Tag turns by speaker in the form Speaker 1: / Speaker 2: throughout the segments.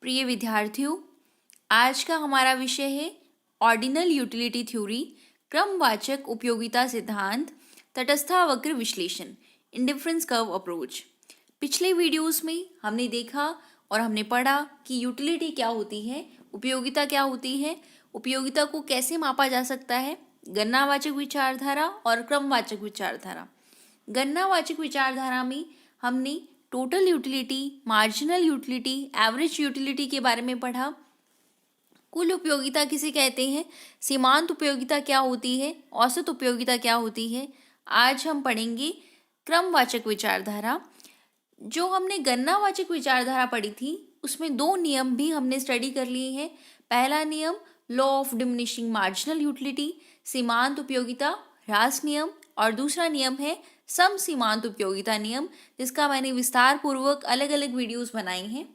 Speaker 1: प्रिय विद्यार्थियों, आज का हमारा विषय है ऑर्डिनल यूटिलिटी थ्योरी, क्रमवाचक उपयोगिता सिद्धांत, तटस्थावक्र विश्लेषण, इंडिफरेंस कर्व अप्रोच। पिछले वीडियोस में हमने देखा और हमने पढ़ा कि यूटिलिटी क्या होती है, उपयोगिता क्या होती है, उपयोगिता को कैसे मापा जा सकता है, गणनावाचक विचारधारा और क्रमवाचक विचारधारा। गणनावाचक विचारधारा में हमने total utility, marginal utility, average utility के बारे में पढ़ा। कुल उपयोगिता किसे कहते हैं, सीमांत उपयोगिता क्या होती है, औसत उपयोगिता क्या होती है। आज हम पढ़ेंगे क्रमवाचक विचारधारा। जो हमने गणनावाचक विचारधारा पढ़ी थी उसमें दो नियम भी हमने स्टडी कर लिए हैं। पहला नियम law of diminishing marginal utility, सीमांत उपयोगिता ह्रास नियम, और दूसरा नियम है सम सीमांत उपयोगिता नियम, जिसका मैंने विस्तार पूर्वक अलग अलग वीडियोस बनाई हैं।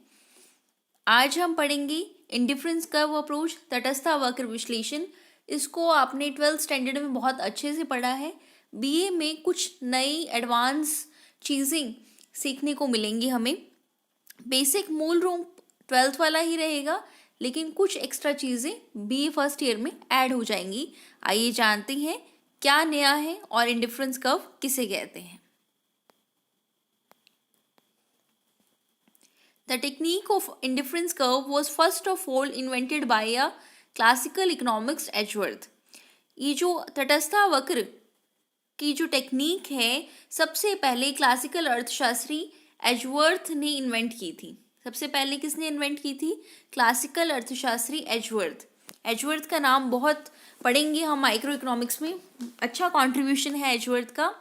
Speaker 1: आज हम पढ़ेंगे इंडिफरेंस कर्व अप्रोच, तटस्थावक्र विश्लेषण। इसको आपने 12th स्टैंडर्ड में बहुत अच्छे से पढ़ा है। बीए में कुछ नई एडवांस चीज़ें सीखने को मिलेंगी हमें। बेसिक मूल रूप 12th वाला ही रहेगा, लेकिन कुछ एक्स्ट्रा चीज़ें बीए फर्स्ट ईयर में ऐड हो जाएंगी। आइए जानते हैं क्या नया है और इंडिफरेंस कर्व किसे कहते हैं। The technique of indifference curve was first of all invented by a classical economist Edgeworth। ये जो तटस्थावक्र की जो टेक्निक है सबसे पहले क्लासिकल अर्थशास्त्री एजवर्थ ने इन्वेंट की थी। सबसे पहले किसने इन्वेंट की थी? क्लासिकल अर्थशास्त्री एजवर्थ। एजवर्थ का नाम बहुत पढ़ेंगे हम माइक्रो इकोनॉमिक्स में, अच्छा कंट्रीब्यूशन है एजवर्थ का।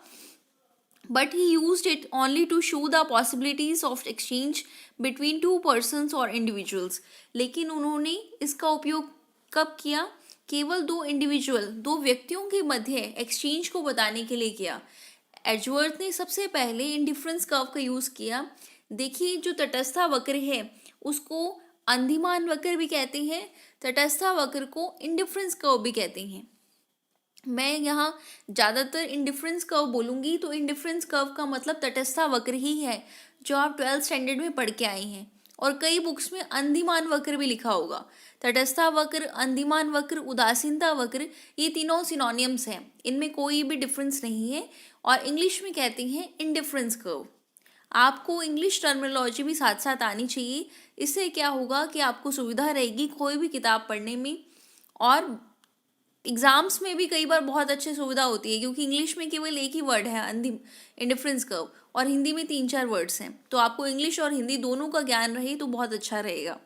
Speaker 1: But he used it only to show the possibilities of exchange between two persons or individuals। लेकिन उन्होंने इसका उपयोग कब किया? केवल दो व्यक्तियों के मध्य एक्सचेंज को बताने के लिए किया। एजवर्थ ने सबसे पहले इंडिफरेंस कर्व का यूज़ किया। देखिए, जो तटस्था वक्र है उसको अंधिमान वक्र भी कहते हैं, तटस्था वक्र को इंडिफरेंस कर्व भी कहते हैं। मैं यहाँ ज़्यादातर इंडिफरेंस कर्व बोलूँगी, तो इंडिफरेंस कर्व का मतलब तटस्था वक्र ही है जो आप 12th स्टैंडर्ड में पढ़ के आई हैं। और कई बुक्स में अंधिमान वक्र भी लिखा होगा। तटस्था वक्र, अंधिमान वक्र, उदासीनता वक्र, ये तीनों सिनोनिम्स हैं, इनमें कोई भी डिफरेंस नहीं है। और इंग्लिश में कहते हैं इंडिफरेंस कर्व। आपको इंग्लिश टर्मिनोलॉजी भी साथ साथ आनी चाहिए। इससे क्या होगा कि आपको सुविधा रहेगी कोई भी किताब पढ़ने में, और एग्जाम्स में भी कई बार बहुत अच्छी सुविधा होती है, क्योंकि इंग्लिश में केवल एक ही वर्ड है इंडिफरेंस कर्व, और हिंदी में 3-4 वर्ड्स हैं। तो आपको इंग्लिश और हिंदी दोनों का ज्ञान रहे तो बहुत अच्छा रहेगा।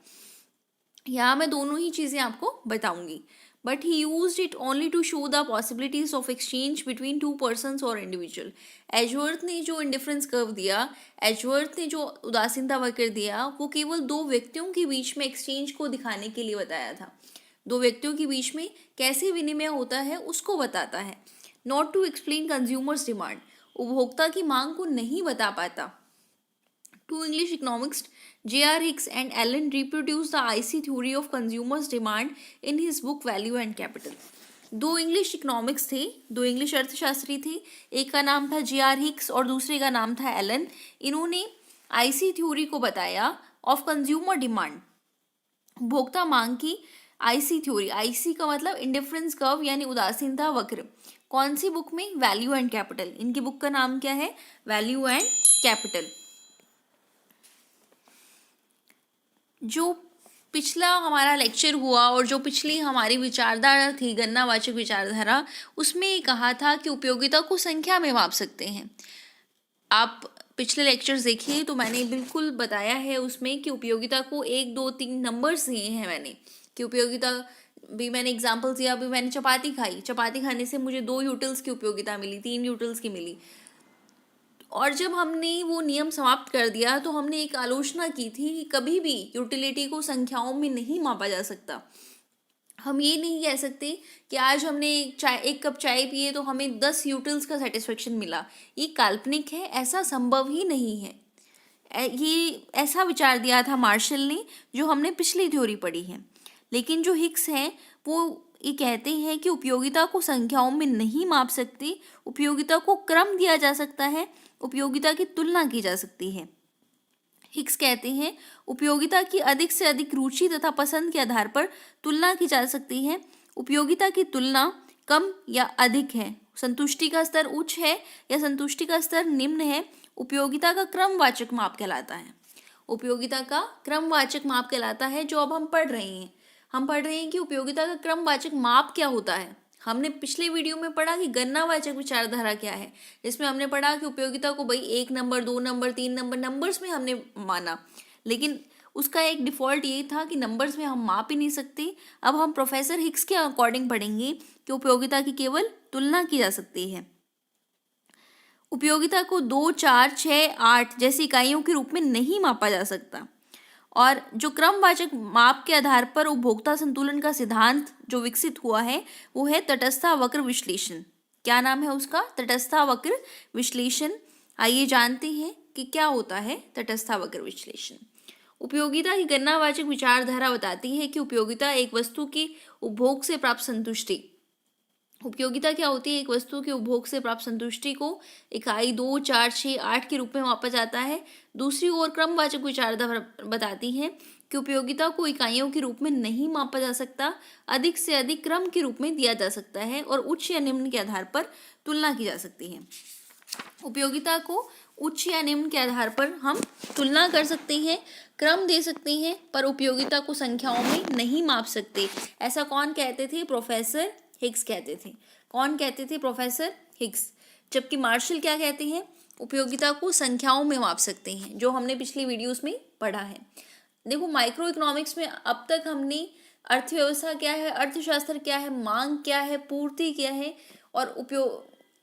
Speaker 1: यहाँ मैं दोनों ही चीज़ें आपको बताऊंगी। But he used it only to show the possibilities of exchange between two persons और इंडिविजुअल। एजवर्थ ने जो इंडिफरेंस कर्व दिया, एजवर्थ ने जो उदासीनता वक्र दिया, वो केवल दो व्यक्तियों के बीच में एक्सचेंज को दिखाने के लिए बताया था। दो व्यक्तियों के बीच में कैसे विनिमय होता है उसको बताता है। Not to explain consumers demand, उपभोक्ता की मांग को नहीं बता पाता। Two English economist J.R. Hicks and Allen reproduced the IC theory of consumers demand in his book Value and Capital। दो इंग्लिश इकोनॉमिक्स थे, दो इंग्लिश अर्थशास्त्री थे। एक का नाम था J.R. Hicks और दूसरे का नाम था एलन। इन्होंने IC थ्योरी को बताया ऑफ कंज्यूमर डिमांड, उपभोक्ता मांग की आईसी थ्योरी। आईसी का मतलब इंडिफरेंस कर्व यानी उदासीनता वक्र। कौन सी बुक में? Value and capital. इनकी बुक का नाम क्या है? Value and capital. जो पिछला हमारा लेक्चर हुआ और जो पिछली हमारी विचारधारा थी गणनावाचक विचारधारा, उसमें कहा था कि उपयोगिता को संख्या में माप सकते हैं। आप पिछले लेक्चर्स देखिए तो मैंने बिल्कुल बताया है उसमें कि उपयोगिता को 1, 2, 3 नंबर्स दिए हैं मैंने, कि उपयोगिता भी मैंने एग्जाम्पल दिया। अभी मैंने चपाती खाई, चपाती खाने से मुझे 2 यूटिल्स की उपयोगिता मिली, 3 यूटिल्स की मिली। और जब हमने वो नियम समाप्त कर दिया तो हमने एक आलोचना की थी कि कभी भी यूटिलिटी को संख्याओं में नहीं मापा जा सकता। हम ये नहीं कह सकते कि आज हमने एक कप चाय पिए तो हमें 10 यूटिल्स का सेटिस्फेक्शन मिला। ये काल्पनिक है, ऐसा संभव ही नहीं है। ये ऐसा विचार दिया था मार्शल ने, जो हमने पिछली थ्योरी पढ़ी है। लेकिन जो हिक्स हैं वो ये कहते हैं कि उपयोगिता को संख्याओं में नहीं माप सकते, उपयोगिता को क्रम दिया जा सकता है, उपयोगिता की तुलना की जा सकती है। हिग्स कहते हैं उपयोगिता की अधिक से अधिक रुचि तथा पसंद के आधार पर तुलना की जा सकती है। उपयोगिता की तुलना कम या अधिक है, संतुष्टि का स्तर उच्च है या संतुष्टि का स्तर निम्न है, उपयोगिता का क्रमवाचक माप कहलाता है। उपयोगिता का क्रमवाचक माप कहलाता है, जो अब हम पढ़ रहे हैं। हम पढ़ रहे हैं कि उपयोगिता का क्रमवाचक माप क्या होता है। हमने पिछले वीडियो में पढ़ा कि गणनावाचक विचारधारा क्या है, जिसमें हमने पढ़ा कि उपयोगिता को भाई 1 नंबर, 2 नंबर, 3 नंबर, नंबर्स में हमने माना, लेकिन उसका एक डिफ़ॉल्ट ये था कि नंबर्स में हम माप ही नहीं सकते। अब हम प्रोफेसर हिग्स के अकॉर्डिंग पढ़ेंगे कि उपयोगिता की केवल तुलना की जा सकती है। उपयोगिता को 2, 4, 6, 8 जैसी इकाइयों के रूप में नहीं मापा जा सकता। और जो क्रमवाचक माप के आधार पर उपभोक्ता संतुलन का सिद्धांत जो विकसित हुआ है वो है तटस्थता वक्र विश्लेषण। क्या नाम है उसका? तटस्थता वक्र विश्लेषण। आइए जानते हैं कि क्या होता है तटस्थता वक्र विश्लेषण। उपयोगिता की गणनावाचक विचारधारा बताती है कि उपयोगिता एक वस्तु की उपभोग से प्राप्त संतुष्टि। उपयोगिता क्या होती है? एक वस्तु के उपभोग से प्राप्त संतुष्टि को इकाई 2, 4, 6, 8 के रूप में मापा जाता है। दूसरी ओर क्रमवाचक विचारधारा बताती है कि उपयोगिता को इकाइयों के रूप में नहीं मापा जा सकता, अधिक से अधिक क्रम के रूप में दिया जा सकता है और उच्च या निम्न के आधार पर तुलना की जा सकती है। उपयोगिता को उच्च या निम्न के आधार पर हम तुलना कर सकते हैं, क्रम दे सकते हैं, पर उपयोगिता को संख्याओं में नहीं माप सकते। ऐसा कौन कहते थे? प्रोफेसर हिग्स कहते थे। कौन कहते थे? Professor Higgs. जबकि मार्शल क्या कहते हैं? उपयोगिता को संख्याओं में माप सकते हैं, जो हमने पिछली वीडियोस में पढ़ा है। देखो, माइक्रो इकोनॉमिक्स में अब तक हमने अर्थव्यवस्था क्या है, अर्थशास्त्र क्या है, मांग क्या है, पूर्ति क्या है और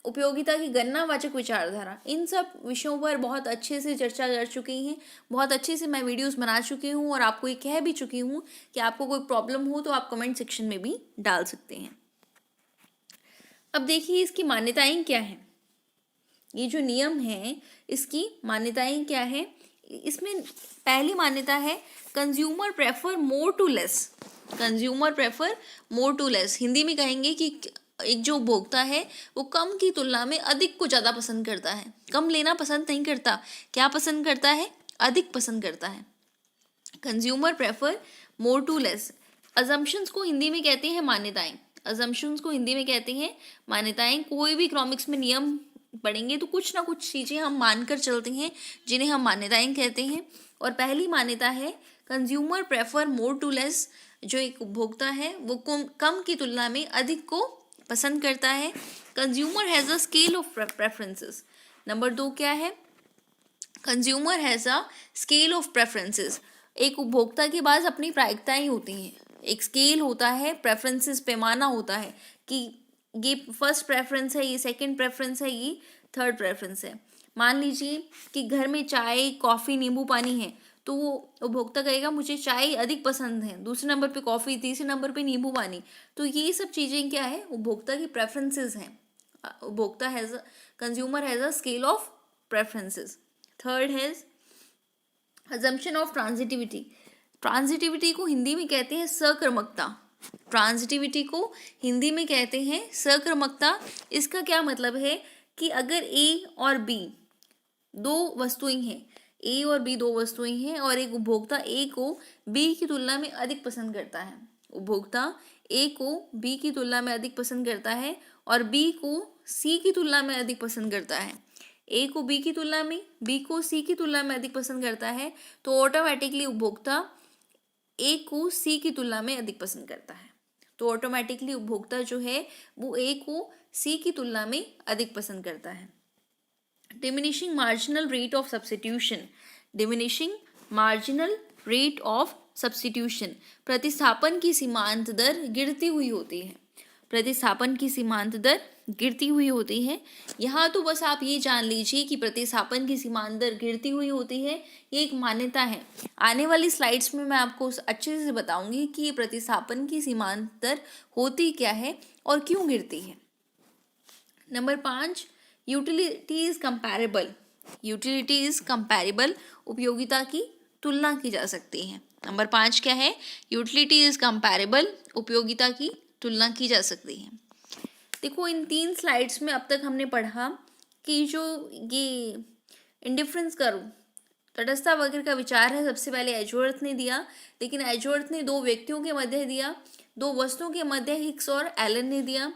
Speaker 1: उपयोगिता की गणनावाचक विचारधारा, इन सब विषयों पर बहुत अच्छे से चर्चा कर चुकी हैं। बहुत अच्छे से मैं वीडियोस बना चुकी हूँ और आपको ये कह भी चुकी हूँ कि आपको कोई प्रॉब्लम हो तो आप कमेंट सेक्शन में भी डाल सकते हैं। अब देखिए इसकी मान्यताएं क्या हैं। ये जो नियम है इसकी मान्यताएं क्या है? इसमें पहली मान्यता है consumer prefer more to less. Consumer prefer more to less, Hindi में कहेंगे कि एक जो उपभोक्ता है वो कम की तुलना में अधिक को ज़्यादा पसंद करता है। कम लेना पसंद नहीं करता, क्या पसंद करता है? अधिक पसंद करता है। Consumer prefer more to less. Assumptions को हिंदी में कहते हैं मान्यताएं। अजम्पशंस को हिंदी में कहते हैं मान्यताएं। कोई भी इकोनॉमिक्स में नियम पढ़ेंगे तो कुछ ना कुछ चीज़ें हम मानकर चलते हैं, जिन्हें हम मान्यताएं कहते हैं। और पहली मान्यता है consumer prefer more to less. जो एक उपभोक्ता है वो कम की तुलना में अधिक को पसंद करता है। Consumer has a scale of preferences. Number 2 क्या है? Consumer has a scale of preferences. एक उपभोक्ता के पास अपनी प्रायिकताएं होती हैं, एक स्केल होता है, प्रेफरेंसेस पैमाना होता है कि ये फर्स्ट प्रेफरेंस है, ये सेकंड प्रेफरेंस है, ये थर्ड प्रेफरेंस है। मान लीजिए कि घर में चाय, कॉफ़ी, नींबू पानी है, तो वो उपभोक्ता कहेगा मुझे चाय अधिक पसंद है, दूसरे नंबर पे कॉफ़ी, तीसरे नंबर पे नींबू पानी। तो ये सब चीज़ें क्या है? उपभोक्ता की प्रेफरेंसेस हैं। उपभोक्ता has, consumer has a scale of preferences. Third has assumption of transitivity. Transitivity को हिंदी में कहते हैं सक्रमकता। ट्रांजिटिविटी को हिंदी में कहते हैं सक्रमकता। इसका क्या मतलब है कि अगर ए और बी दो वस्तुएं हैं, ए और बी दो वस्तुएं हैं और एक उपभोक्ता ए को बी की तुलना में अधिक पसंद करता है। उपभोक्ता ए को बी की तुलना में अधिक पसंद करता है और बी को सी की तुलना में अधिक पसंद करता है। ए को बी की तुलना में, बी को सी की तुलना में अधिक पसंद करता है, तो ऑटोमेटिकली उपभोक्ता ए को सी की तुलना में अधिक पसंद करता है। तो ऑटोमेटिकली उपभोक्ता जो है वो ए को सी की तुलना में अधिक पसंद करता है। Diminishing marginal rate of substitution. Diminishing marginal rate of substitution. प्रतिस्थापन की सीमांत दर गिरती हुई होती है। प्रतिस्थापन की सीमांत दर गिरती हुई होती है। यहाँ तो बस आप ये जान लीजिए कि प्रतिस्थापन की सीमांत दर गिरती हुई होती है, ये एक मान्यता है। आने वाली स्लाइड्स में मैं आपको अच्छे से बताऊंगी कि ये प्रतिस्थापन की सीमांत दर होती क्या है और क्यों गिरती है। Number 5, utility is comparable. Utility is comparable, उपयोगिता की तुलना की जा सकती है। नंबर 5 क्या है? यूटिलिटी इज कंपैरेबल, उपयोगिता की तुलना की जा सकती है। देखो इन 3 स्लाइड्स में अब तक हमने पढ़ा कि जो ये इंडिफरेंस कर्व तटस्थता वक्र का विचार है सबसे पहले एजवर्थ ने दिया, लेकिन एजवर्थ ने दो व्यक्तियों के मध्य दिया, दो वस्तुओं के मध्य हिक्स और एलन ने दिया।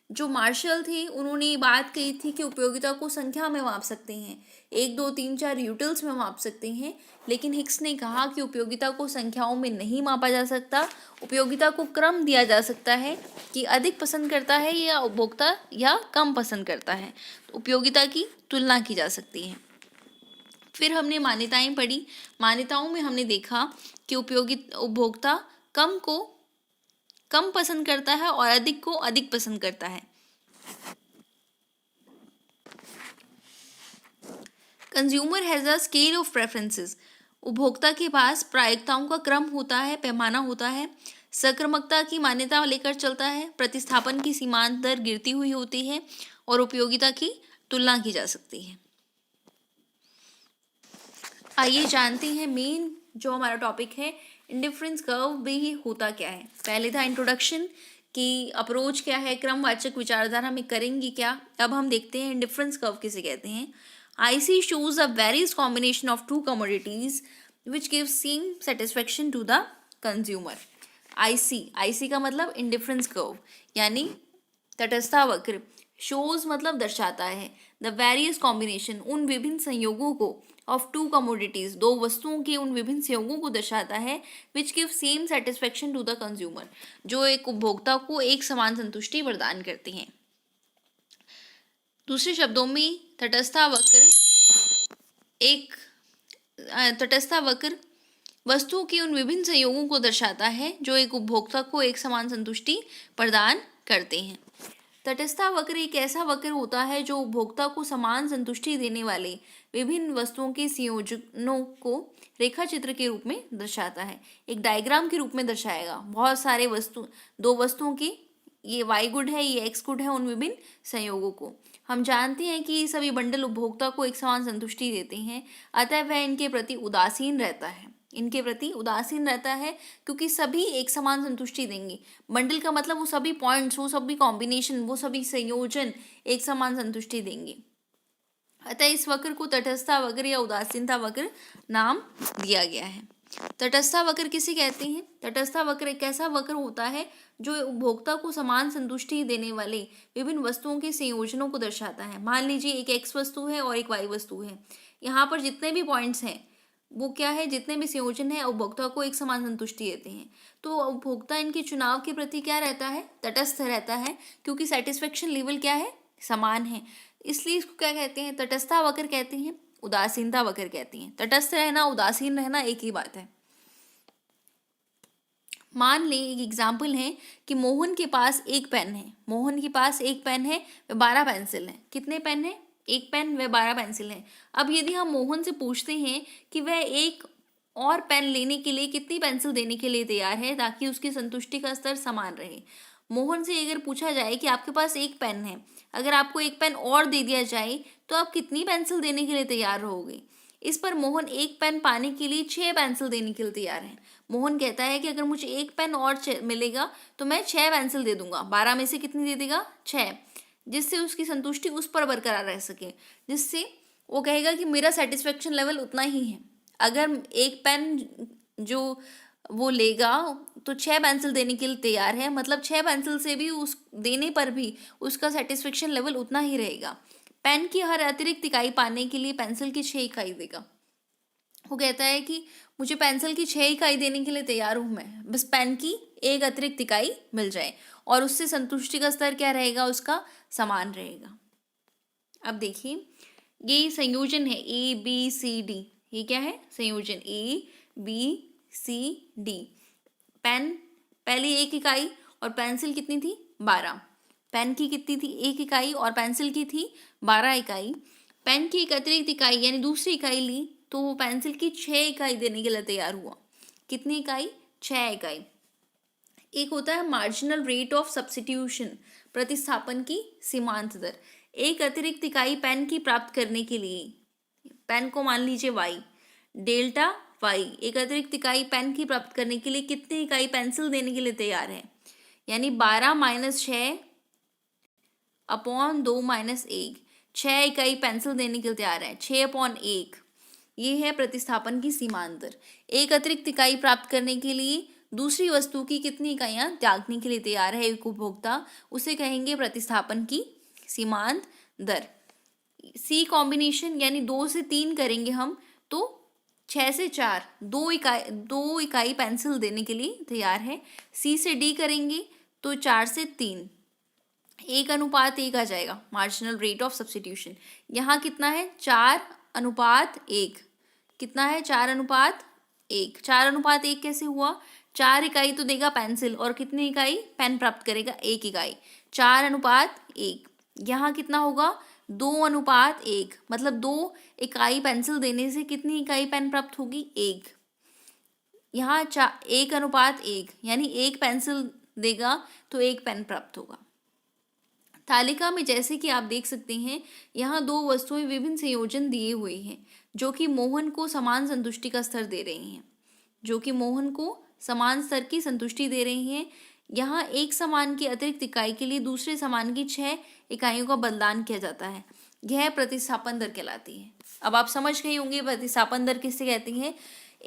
Speaker 1: जो मार्शल थे उन्होंने ये बात कही थी कि उपयोगिता को संख्या में माप सकते हैं, 1 2 3 4 यूटिल्स में माप सकते हैं, लेकिन हिक्स ने कहा कि उपयोगिता को संख्याओं में नहीं मापा जा सकता, उपयोगिता को क्रम दिया जा सकता है कि अधिक पसंद करता है या उपभोक्ता या कम पसंद करता है, तो उपयोगिता की तुलना की जा सकती है। फिर हमने मान्यताएं पढ़ी, मान्यताओं में हमने देखा कि उपभोक्ता कम को कम पसंद करता है और अधिक को अधिक पसंद करता है। Consumer has a scale of preferences, उपभोक्ता के पास प्रायिकताओं का क्रम होता है, पैमाना होता है। सक्रमकता की मान्यता लेकर चलता है, प्रतिस्थापन की सीमांत दर गिरती हुई होती है और उपयोगिता की तुलना की जा सकती है। आइए जानते हैं मेन जो हमारा टॉपिक है इंडिफरेंस कर्व भी होता क्या है। पहले था इंट्रोडक्शन कि अप्रोच क्या है, क्रमवाचक विचारधारा में करेंगे क्या। अब हम देखते हैं इंडिफरेंस कर्व किसे कहते हैं। IC shows a various combination of two commodities which gives same satisfaction to the consumer. IC का मतलब इंडिफरेंस कर्व यानी तटस्थता वक्र। शोज मतलब दर्शाता है, द वेरियस कॉम्बिनेशन उन विभिन्न संयोगों को, ऑफ टू कमोडिटीज दो वस्तुओं के उन विभिन्न संयोगों को दर्शाता है, which give same satisfaction to the consumer, जो एक उपभोक्ता को एक समान संतुष्टि प्रदान करती हैं। दूसरे शब्दों में तटस्थता वक्र वस्तुओं के उन विभिन्न संयोगों को दर्शाता है जो एक उपभोक्ता को एक समान संतुष्टि प्रदान करते हैं। तटस्थता वक्र एक ऐसा वक्र होता है जो उपभोक्ता को समान संतुष्टि देने वाले विभिन्न वस्तुओं के संयोजनों को रेखा चित्र के रूप में दर्शाता है, एक डायग्राम के रूप में दर्शाएगा। बहुत सारे दो वस्तुओं के, ये y गुड है, ये x गुड है, उन विभिन्न संयोगों को। हम जानते हैं कि ये सभी बंडल उपभोक्ता को एक समान संतुष्टि देते हैं, अतः वह इनके प्रति उदासीन रहता है क्योंकि सभी एक समान संतुष्टि देंगे। बंडल का मतलब वो सभी पॉइंट्स, वो सभी कॉम्बिनेशन, वो सभी संयोजन एक समान संतुष्टि देंगे। अतः इस वक्र को तटस्थता वक्र या उदासीनता वक्र नाम दिया गया है। तटस्थता वक्र किसे कहते हैं? तटस्थता वक्र एक ऐसा वक्र होता है जो उपभोक्ता को समान संतुष्टि देने वाले विभिन्न वस्तुओं के संयोजनों को दर्शाता है। मान लीजिए एक x वस्तु है और एक y वस्तु है, यहाँ पर जितने भी पॉइंट्स हैं वो क्या है, जितने भी संयोजन है उपभोक्ता को एक समान संतुष्टि देते हैं। तो उपभोक्ता इनके चुनाव के प्रति क्या रहता है, तटस्थ रहता है, क्योंकि सेटिस्फेक्शन लेवल क्या है, समान है। इसलिए इसको क्या कहते हैं, तटस्थता वक्र कहते हैं, उदासीनता वक्र कहते हैं। तटस्थ रहना, उदासीन रहना एक ही बात है। मान लें एक एग्जाम्पल है कि मोहन के पास एक पेन है, व 12 पेंसिल हैं। कितने पेन है? एक पेन व 12 पेंसिल हैं। अब यदि हम मोहन से पूछते हैं कि वह एक और पेन लेने के लिए कितनी पेंसिल देने के लिए तैयार है ताकि उसकी संतुष्टि का स्तर समान रहे। मोहन से अगर पूछा जाए कि आपके पास एक पेन है, अगर आपको एक पेन और दे दिया जाए तो आप कितनी पेंसिल देने के लिए तैयार रहोगे? इस पर मोहन एक पेन पाने के लिए 6 पेंसिल देने के लिए तैयार है। मोहन कहता है कि अगर मुझे एक पेन और मिलेगा तो मैं 6 पेंसिल दे दूंगा। 12 में से कितनी दे देगा? 6, जिससे उसकी संतुष्टि उस पर बरकरार रह सके, जिससे वो कहेगा कि मेरा सेटिस्फेक्शन लेवल उतना ही है। अगर एक पेन जो वो लेगा तो 6 पेंसिल देने के लिए तैयार है, मतलब 6 पेंसिल से भी उस देने पर भी उसका सेटिस्फेक्शन लेवल उतना ही रहेगा। पेन की हर अतिरिक्त इकाई पाने के लिए पेंसिल की 6 इकाई देगा। वो कहता है कि मुझे पेंसिल की 6 इकाई देने के लिए तैयार हूँ मैं, बस पेन की एक अतिरिक्त इकाई मिल जाए, और उससे संतुष्टि का स्तर क्या रहेगा, उसका समान रहेगा। अब देखिए ये संयोजन है ABCD, ये क्या है, संयोजन ABCD। पेन पहली 1 इकाई और पेंसिल कितनी थी, 12। पेन की कितनी थी, 1 इकाई और पेंसिल की थी 12 इकाई। पेन की एक अतिरिक्त इकाई यानी दूसरी इकाई ली तो वो पेंसिल की 6 इकाई देने के लिए तैयार हुआ। कितनी इकाई, 6 इकाई। एक होता है मार्जिनल रेट ऑफ सब्स्टिट्यूशन, प्रतिस्थापन की सीमांत दर। एक अतिरिक्त इकाई पेन की प्राप्त करने के लिए, पेन को मान लीजिए y, डेल्टा y, एक अतिरिक्त इकाई पेन की प्राप्त करने के लिए कितनी इकाई पेंसिल देने के लिए तैयार है, यानी 12 - 6 / 2 - 1, 6 इकाई पेंसिल देने के लिए तैयार है। 6/1 ये है प्रतिस्थापन की सीमांत दर। एक अतिरिक्त इकाई प्राप्त करने के लिए दूसरी वस्तु की कितनी इकाइयां त्यागने के लिए तैयार है एक उपभोक्ता, उसे कहेंगे प्रतिस्थापन की सीमांत दर। सी कॉम्बिनेशन यानी 2 से 3 करेंगे हम तो 6 से 4 दो इकाई पेंसिल देने के लिए तैयार है। सी से डी करेंगे तो 4 से 3 1:1 आ जाएगा, मार्जिनल रेट ऑफ सब्स्टिट्यूशन। यहाँ कितना है 4:1, कितना है 4:1। 4:1 कैसे हुआ, 4 इकाई तो देगा पेंसिल और कितनी इकाई पेन प्राप्त करेगा, 1 इकाई। 4:1 यहाँ कितना होगा 2:1, मतलब 2 इकाई पेंसिल देने से कितनी इकाई पेन प्राप्त होगी, 1। यहाँ 1:1 यानी 1 पेंसिल देगा तो 1 पेन प्राप्त होगा। तालिका में जैसे कि आप देख सकते हैं यहाँ 2 वस्तुएं विभिन्न संयोजन दिए हुए हैं जो कि मोहन को समान संतुष्टि का स्तर दे रही हैं, जो कि मोहन को समान स्तर की संतुष्टि दे रही हैं। यहाँ एक समान की अतिरिक्त इकाई के लिए दूसरे समान की 6 इकाइयों का बलिदान किया जाता है, यह प्रतिस्थापन दर कहलाती है। अब आप समझ गए होंगे प्रतिस्थापन दर किससे कहती है।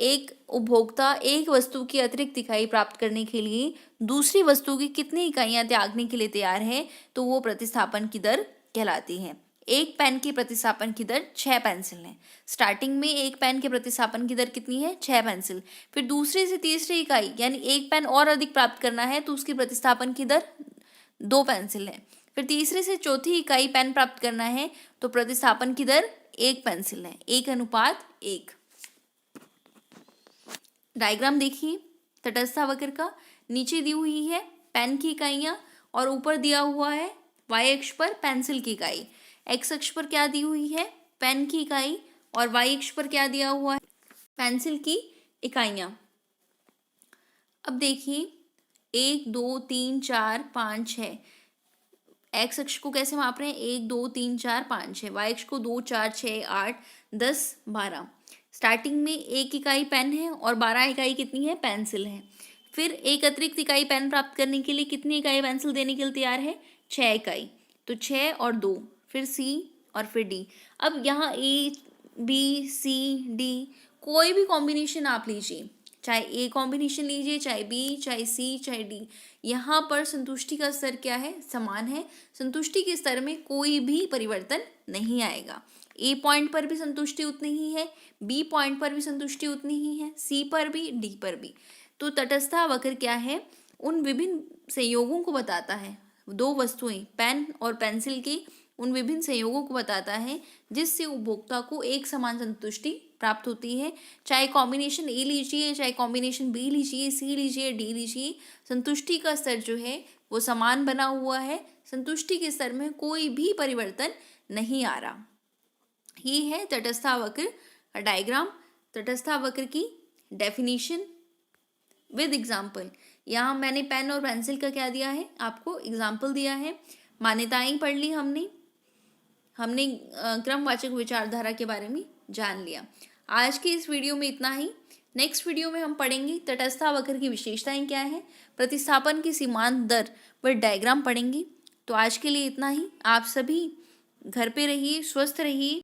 Speaker 1: एक उपभोक्ता एक वस्तु की अतिरिक्त इकाई प्राप्त करने के लिए दूसरी वस्तु की कितनी इकाइयां त्यागने के लिए तैयार है तो वो प्रतिस्थापन की दर कहलाती है। एक पेन की प्रतिस्थापन की दर 6 पेंसिल है। स्टार्टिंग में एक पेन के प्रतिस्थापन की दर कितनी है, 6 पेंसिल। फिर दूसरी से तीसरी इकाई यानी एक पेन और अधिक प्राप्त करना है तो उसकी प्रतिस्थापन की दर 2 पेंसिल है। फिर तीसरे से चौथी इकाई पेन प्राप्त करना है तो प्रतिस्थापन की दर 1 पेंसिल है, 1:1। डायग्राम देखिए तटस्थ वक्र का। नीचे दी हुई है पेन की इकाइयां और ऊपर दिया हुआ है y अक्ष पर पेंसिल की इकाई। x अक्ष पर क्या दी हुई है, पेन की इकाई, और y अक्ष पर क्या दिया हुआ है, पेंसिल की इकाइयां। अब देखिए 1 2 3 4 5 6, x अक्ष को कैसे माप रहे हैं, 1 2 3 4 5 6, y अक्ष को 2 4 6 8 10 12। स्टार्टिंग में 1 इकाई पेन है और 12 इकाई कितनी है, पेंसिल है। फिर एक अतिरिक्त इकाई पेन प्राप्त करने के लिए कितनी इकाई पेंसिल देने के लिए तैयार है, 6 इकाई, तो 6 और 2, फिर C और फिर D। अब यहाँ A B C D कोई भी कॉम्बिनेशन आप लीजिए, चाहे A कॉम्बिनेशन लीजिए, चाहे B, चाहे C, चाहे D, यहाँ पर संतुष्टि का स्तर क्या है, समान है। संतुष्टि के स्तर में कोई भी परिवर्तन नहीं आएगा। A पॉइंट पर भी संतुष्टि उतनी ही है, B पॉइंट पर भी संतुष्टि उतनी ही है, C पर भी, D पर भी। तो तटस्थ वक्र क्या है, उन विभिन्न संयोगों को बताता है। 2 वस्तुएं पेन और पेंसिल के उन विभिन्न संयोगों को बताता है जिससे उपभोक्ता को एक समान संतुष्टि प्राप्त होती है। चाहे कॉम्बिनेशन A लीजिए, चाहे कॉम्बिनेशन B लीजिए, C लीजिए, D लीजिए, संतुष्टि का स्तर जो है वो समान बना हुआ है। संतुष्टि के स्तर में कोई भी परिवर्तन नहीं आ रहा। ये है तटस्थ वक्र डायग्राम। तटस्थ वक्र की डेफिनेशन विद एग्जाम्पल। यहाँ मैंने पेन और पेंसिल का क्या दिया है, आपको एग्जाम्पल दिया है। मान्यताएं पढ़ ली हमने क्रमवाचक विचारधारा के बारे में जान लिया। आज के इस वीडियो में इतना ही। नेक्स्ट वीडियो में हम पढ़ेंगे तटस्थ वक्र की विशेषताएं क्या है, प्रतिस्थापन की सीमांत दर पर डायग्राम पढ़ेंगे। तो आज के लिए इतना ही। आप सभी घर पे रहिए, स्वस्थ रहिए।